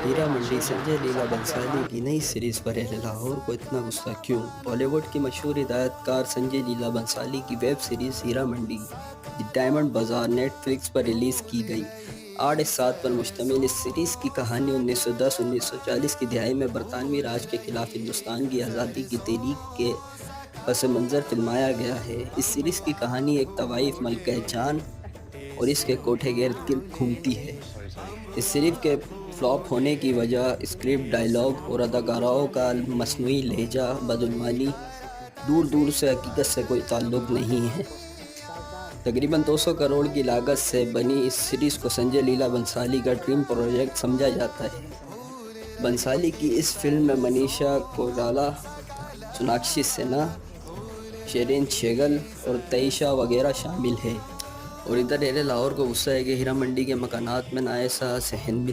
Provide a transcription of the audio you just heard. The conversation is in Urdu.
ہیرا منڈی سنجے لیلا بنسالی کی نئی سیریز پر اہل لاہور کو اتنا غصہ کیوں؟ بالی ووڈ کی مشہور ہدایت کار سنجے لیلا بنسالی کی ویب سیریز ہیرا منڈی دی ڈائمنڈ بازار نیٹ فلکس پر ریلیز کی گئی۔ 8 احساس پر مشتمل اس سیریز کی کہانی 1910-1940 کی دہائی میں برطانوی راج کے خلاف ہندوستان کی آزادی کی تحریک کے پس منظر فلمایا گیا ہے۔ اس سیریز کی کہانی ایک طوائف ملکہ جان اور اس کے کوٹھے کے ارد گرد گھومتی ہے۔ اس سیریز کے فلاپ ہونے کی وجہ اسکرپٹ، ڈائیلاگ اور اداکاروں کا مصنوعی لہجہ بدعنوانی دور دور سے حقیقت سے کوئی تعلق نہیں ہے۔ تقریباً 200 کروڑ کی لاگت سے بنی اس سیریز کو سنجے لیلا بنسالی کا ڈریم پروجیکٹ سمجھا جاتا ہے۔ بنسالی کی اس فلم میں منیشا کوئرالا، سوناکشی سنہا، شرین سہگل اور تائشا وغیرہ شامل ہیں۔ اور ادھر اہل لاہور کو غصہ ہے کہ ہیرا منڈی کے مکانات میں نایاسا صحن ملے۔